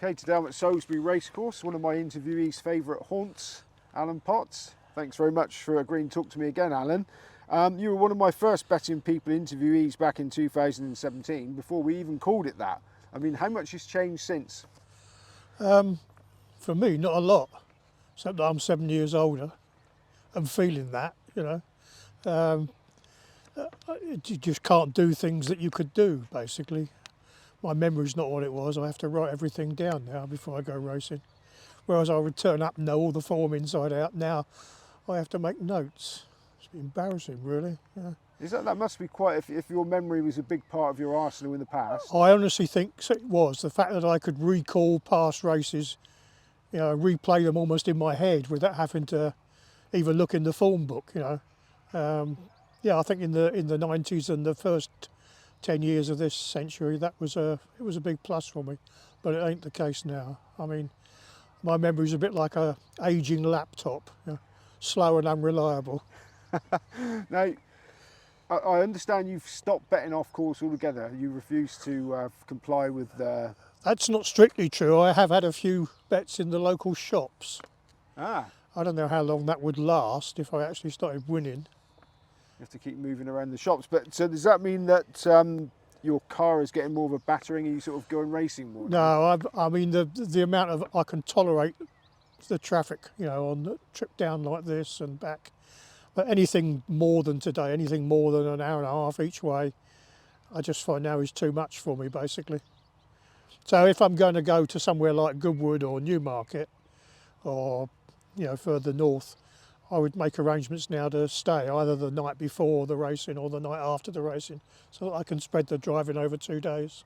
Okay, today I'm at Salisbury Racecourse, one of my interviewees' favourite haunts, Alan Potts. Thanks very much for agreeing to talk to me again, Alan. You were one of my first betting people interviewees back in 2017, before we even called it that. I mean, how much has changed since? For me, not a lot, except that I'm 7 years older and feeling that, you just can't do things that you could do, basically. My memory's not what it was. I have to write everything down now before I go racing. Whereas I would turn up and know all the form inside out. Now I have to make notes. It's embarrassing, really. Yeah. That must be quite, if your memory was a big part of your arsenal in the past. I honestly think it was. The fact that I could recall past races, replay them almost in my head without having to even look in the form book, I think in the 90s and the first 10 years of this century, it was a big plus for me, but it ain't the case now. I mean, my memory's a bit like a aging laptop, slow and unreliable. Now, I understand you've stopped betting off course altogether. You refuse to comply with the... That's not strictly true. I have had a few bets in the local shops. Ah. I don't know how long that would last if I actually started winning. You have to keep moving around the shops. But so does that mean that your car is getting more of a battering? Are you sort of going racing more? No, I mean the amount of I can tolerate the traffic, on the trip down like this and back. But anything more than today, anything more than an hour and a half each way, I just find now is too much for me, basically. So if I'm going to go to somewhere like Goodwood or Newmarket or, further north, I would make arrangements now to stay either the night before the racing or the night after the racing so that I can spread the driving over 2 days.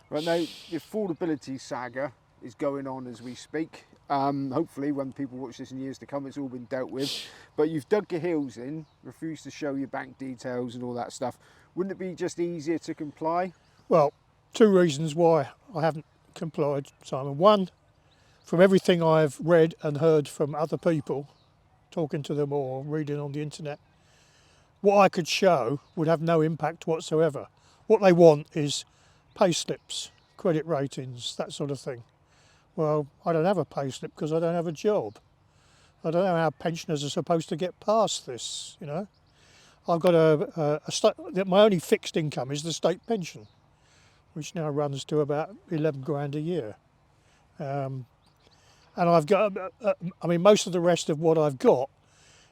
Right, now, the affordability saga is going on as we speak. Hopefully when people watch this in years to come, it's all been dealt with. But you've dug your heels in, refused to show your bank details and all that stuff. Wouldn't it be just easier to comply? Well, 2 reasons why I haven't complied, Simon. One, from everything I've read and heard from other people, talking to them or reading on the internet, what I could show would have no impact whatsoever. What they want is pay slips, credit ratings, that sort of thing. Well, I don't have a pay slip because I don't have a job. I don't know how pensioners are supposed to get past this, I've got my only fixed income is the state pension, which now runs to about 11 grand a year. And I've got, most of the rest of what I've got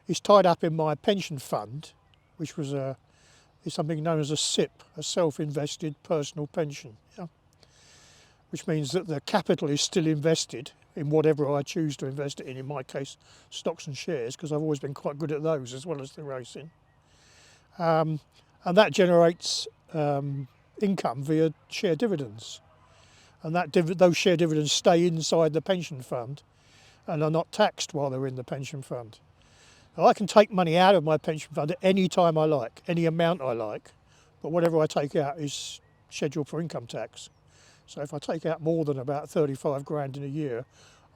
is tied up in my pension fund, which is something known as a SIP, a self-invested personal pension, which means that the capital is still invested in whatever I choose to invest it in my case, stocks and shares, because I've always been quite good at those as well as the racing. And that generates income via share dividends. And those share dividends stay inside the pension fund and are not taxed while they're in the pension fund. Now, I can take money out of my pension fund at any time I like, any amount I like, but whatever I take out is scheduled for income tax. So if I take out more than about 35 grand in a year,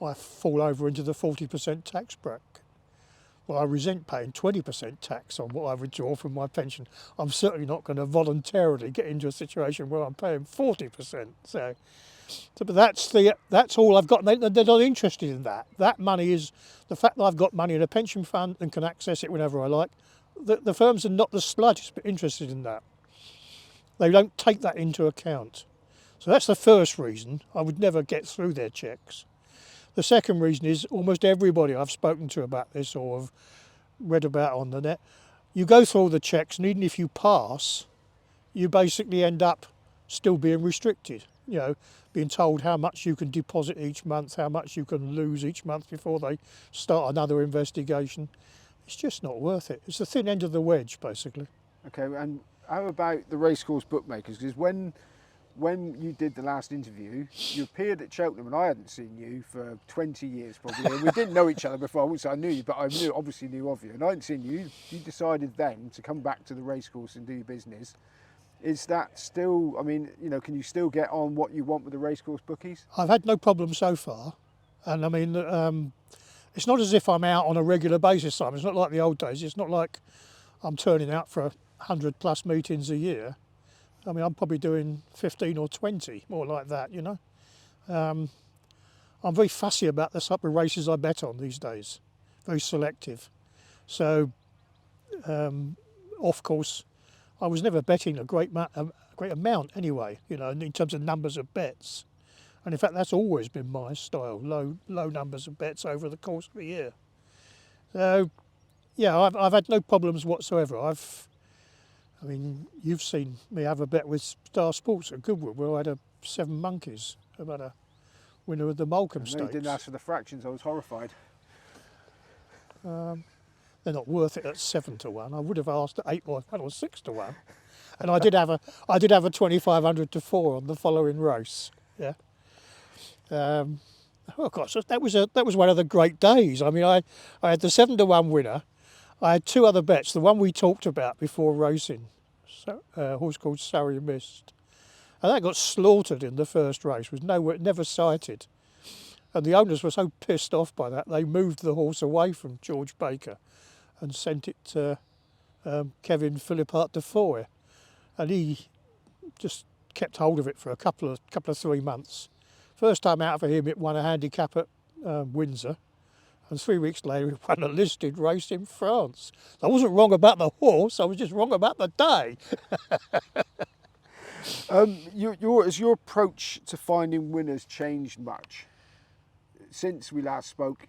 I fall over into the 40% tax bracket. Well, I resent paying 20% tax on what I withdraw from my pension. I'm certainly not going to voluntarily get into a situation where I'm paying 40%. But that's all I've got. They're not interested in that. That money is the fact that I've got money in a pension fund and can access it whenever I like. The firms are not the slightest bit interested in that. They don't take that into account. So that's the first reason I would never get through their checks. The second reason is almost everybody I've spoken to about this or have read about on the net, you go through all the checks and even if you pass, you basically end up still being restricted, being told how much you can deposit each month, how much you can lose each month before they start another investigation. It's just not worth it. It's the thin end of the wedge, basically. Okay, and how about the racecourse bookmakers? Because when you did the last interview, you appeared at Cheltenham and I hadn't seen you for 20 years probably. And we didn't know each other before. I wouldn't say I knew you, but I obviously knew of you. And I hadn't seen you. You decided then to come back to the racecourse and do your business. Is that still, can you still get on what you want with the racecourse bookies? I've had no problem so far. And it's not as if I'm out on a regular basis, Simon. It's not like the old days. It's not like I'm turning out for 100 plus meetings a year. I'm probably doing 15 or 20, more like that, I'm very fussy about the type of races I bet on these days, very selective. So, off course, I was never betting a great amount anyway, you know, in terms of numbers of bets. And in fact, that's always been my style, low numbers of bets over the course of a year. So, yeah, I've had no problems whatsoever. I mean, you've seen me have a bet with Star Sports at Goodwood where I had 7 monkeys about a winner of the Moulcombe No, Stakes. you didn't ask for the fractions. I was horrified. They're not worth it at 7 to 1. I would have asked at 8 or 1 or 6 to 1. And I did have a 2,500 to 4 on the following race. Yeah. Oh gosh, that was one of the great days. I mean, I had the 7 to 1 winner. I had 2 other bets. The one we talked about before racing, a horse called Surrey Mist, and that got slaughtered in the first race. Was never sighted, and the owners were so pissed off by that they moved the horse away from George Baker, and sent it to Kevin Philippart de Foy, and he just kept hold of it for a couple of 3 months. First time out for him, it won a handicap at Windsor, and 3 weeks later, it won a listed race in France. I wasn't wrong about the horse; I was just wrong about the day. Has your approach to finding winners changed much since we last spoke?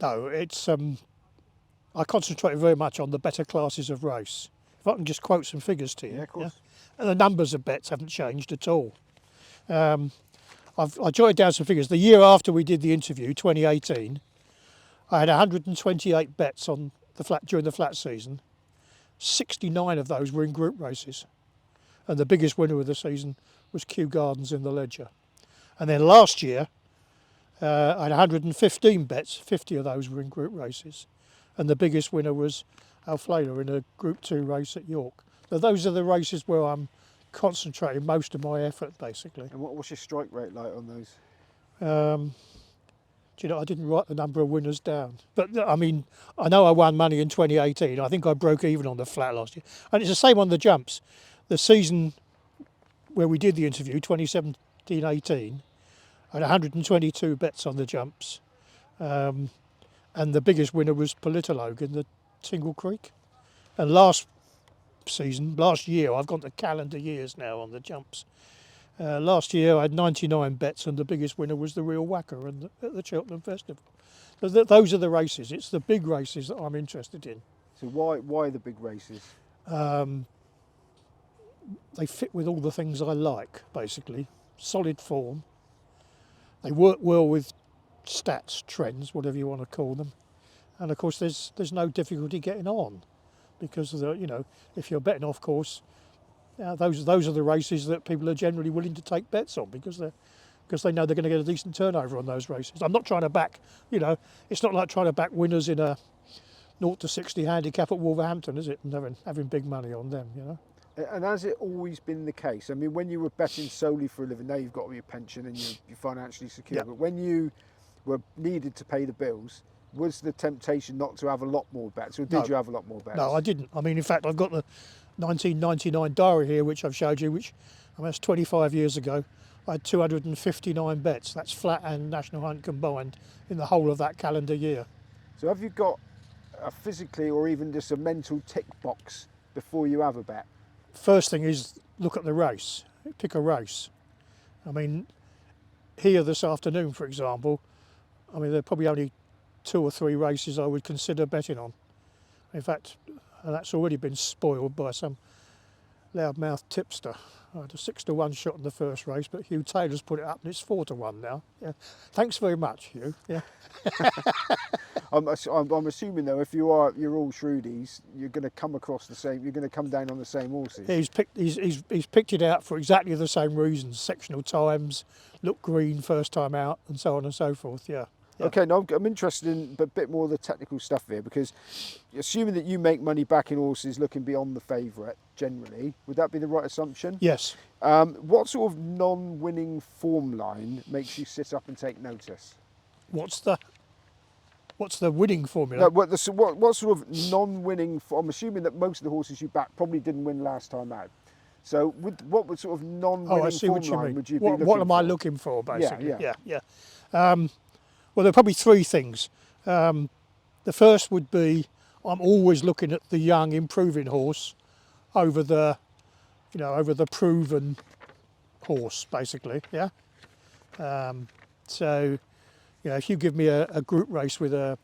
No, it's I concentrate very much on the better classes of race. If I can just quote some figures to you. Yeah, of course. Yeah? And the numbers of bets haven't changed at all. I jotted down some figures. The year after we did the interview, 2018, I had 128 bets on the flat during the flat season. 69 of those were in group races. And the biggest winner of the season was Kew Gardens in the Ledger. And then last year, I had 115 bets, 50 of those were in group races. And the biggest winner was Alflela in a Group 2 race at York. So those are the races where I'm concentrating most of my effort, basically. And what's your strike rate like on those? Do you know, I didn't write the number of winners down. But, I mean, I know I won money in 2018. I think I broke even on the flat last year. And it's the same on the jumps. The season where we did the interview, 2017-18, I had 122 bets on the jumps. And the biggest winner was Politologue in the Tingle Creek. And last year, I've gone to calendar years now on the jumps. Last year I had 99 bets and the biggest winner was the Real Whacker at the Cheltenham Festival. So those are the races. It's the big races that I'm interested in. So why the big races? They fit with all the things I like, basically. Solid form. They work well with stats, trends, whatever you want to call them. And of course there's no difficulty getting on because of if you're betting off course, those are the races that people are generally willing to take bets on because they know they're going to get a decent turnover on those races. I'm not trying to back, it's not like trying to back winners in a 0 to 60 handicap at Wolverhampton, is it? And having big money on them, And has it always been the case? I mean, when you were betting solely for a living, now you've got your pension and you're financially secure. Yep. But when you were needed to pay the bills, was the temptation not to have a lot more bets, or did you have a lot more bets? No, I didn't. I mean, in fact, I've got the 1999 diary here, which I've showed you, that's 25 years ago. I had 259 bets. That's flat and National Hunt combined in the whole of that calendar year. So have you got a physically or even just a mental tick box before you have a bet? First thing is look at the race. Pick a race. I mean, here this afternoon, for example, there are probably only 2 or 3 races I would consider betting on. In fact, that's already been spoiled by some loudmouth tipster. I had a 6 to 1 shot in the first race, but Hugh Taylor's put it up and it's 4 to 1 now. Yeah. Thanks very much, Hugh. Yeah. I'm assuming though, if you're all shrewdies, you're going to come across the same. You're going to come down on the same horses. Yeah, he's picked it out for exactly the same reasons: sectional times, look green first time out, and so on and so forth. Yeah. Yeah. Okay, now I'm interested in a bit more of the technical stuff here, because assuming that you make money backing horses looking beyond the favourite, generally, would that be the right assumption? Yes. What sort of non-winning form line makes you sit up and take notice? What's the winning formula? No, what sort of non-winning? I'm assuming that most of the horses you back probably didn't win last time out. So what sort of non-winning Oh, I see form what you line mean. would you be What, looking what am for? I looking for, basically? Yeah. Yeah. Well, there are probably three things. The first would be I'm always looking at the young, improving horse over the, over the proven horse, basically. Yeah. So, if you give me a group race with a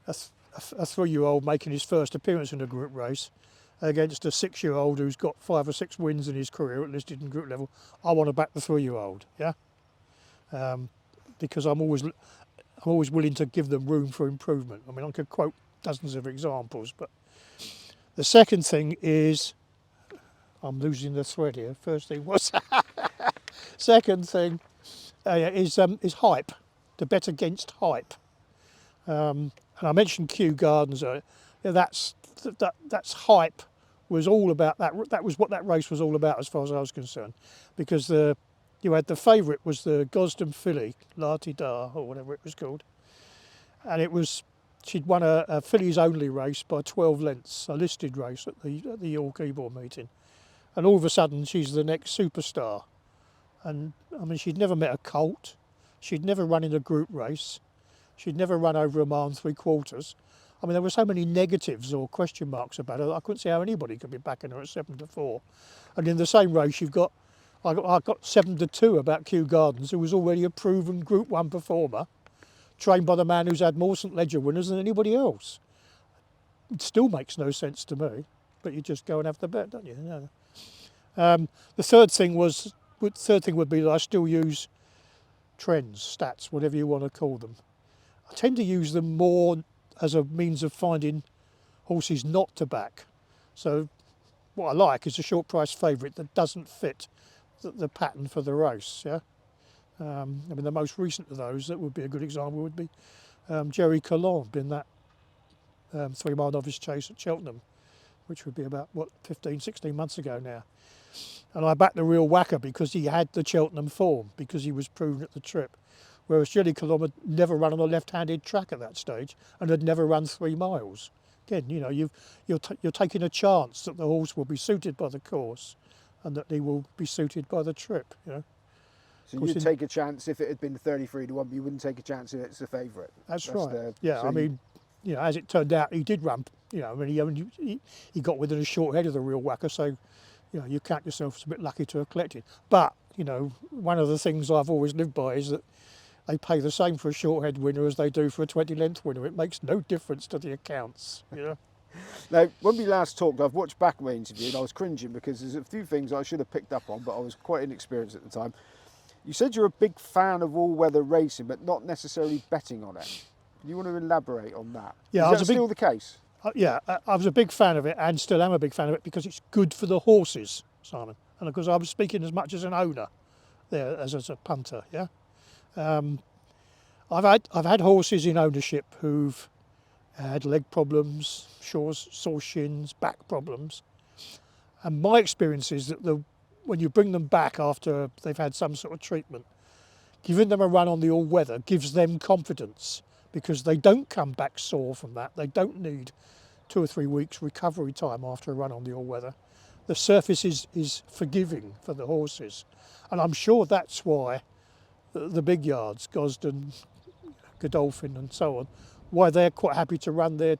3-year-old making his first appearance in a group race against a 6-year-old who's got 5 or 6 wins in his career, at least in group level, I want to back the 3-year-old. Yeah. Because I'm always willing to give them room for improvement. I mean, I could quote dozens of examples, but the second thing is, I'm losing the thread here. First thing was, second thing is hype, to bet against hype. And I mentioned Kew Gardens. That's hype was all about that. That was what that race was all about, as far as I was concerned, because you had the favourite was the Gosden filly, La Ti Da, or whatever it was called, and she'd won a fillies only race by 12 lengths, a listed race at the York Ebor meeting, and all of a sudden she's the next superstar. And I mean, she'd never met a colt, she'd never run in a group race, she'd never run over a mile and 3/4. I mean, there were so many negatives or question marks about her. I couldn't see how anybody could be backing her at 7-4. And in the same race, I got 7-2 about Kew Gardens, who was already a proven Group 1 performer, trained by the man who's had more St Ledger winners than anybody else. It still makes no sense to me, but you just go and have the bet, don't you? The third thing would be that I still use trends, stats, whatever you want to call them. I tend to use them more as a means of finding horses not to back. So what I like is a short price favourite that doesn't fit the pattern for the race. Yeah. I mean, the most recent of those that would be a good example would be Jerry Colombe in that 3 Mile Novice Chase at Cheltenham, which would be about 15, 16 months ago now. And I backed the real whacker because he had the Cheltenham form, because he was proven at the trip. Whereas Jerry Colombe had never run on a left-handed track at that stage and had never run 3 miles. Again, you're taking a chance that the horse will be suited by the course and that he will be suited by the trip. So you'd take a chance if it had been 33-1, but you wouldn't take a chance if it's the favourite. That's right. I mean, as it turned out, he did run. I mean, he got within a short head of the real whacker, so you count yourself as a bit lucky to have collected. But one of the things I've always lived by is that they pay the same for a short head winner as they do for a 20-length winner. It makes no difference to the accounts. Now, when we last talked, I've watched back my interview and I was cringing because there's a few things I should have picked up on, but I was quite inexperienced at the time. You said you're a big fan of all-weather racing, but not necessarily betting on it. Do you want to elaborate on that? Yeah, is that still the case? I was a big fan of it and still am a big fan of it because it's good for the horses, Simon. And of course, I was speaking as much as an owner there as a punter. Yeah, I've had horses in ownership who've had leg problems, sore shins, back problems, and my experience is that when you bring them back after they've had some sort of treatment, giving them a run on the all-weather gives them confidence because they don't come back sore from that. They don't need 2 or 3 weeks recovery time after a run on the all-weather. The surface is forgiving for the horses, and I'm sure that's why the big yards, Gosden, Godolphin and so on, why they're quite happy to run their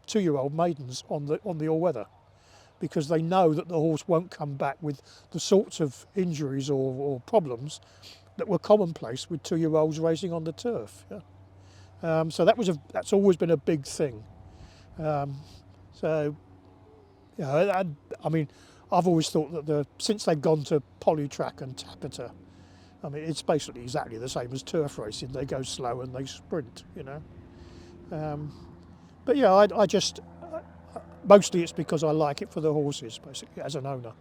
2-year-old maidens on the all-weather, because they know that the horse won't come back with the sorts of injuries or problems that were commonplace with 2-year-olds racing on the turf. Yeah? So that's always been a big thing. I mean, I've always thought that since they've gone to polytrack and tapeter, I mean, it's basically exactly the same as turf racing. They go slow and they sprint, But yeah, I just mostly it's because I like it for the horses, basically, as an owner.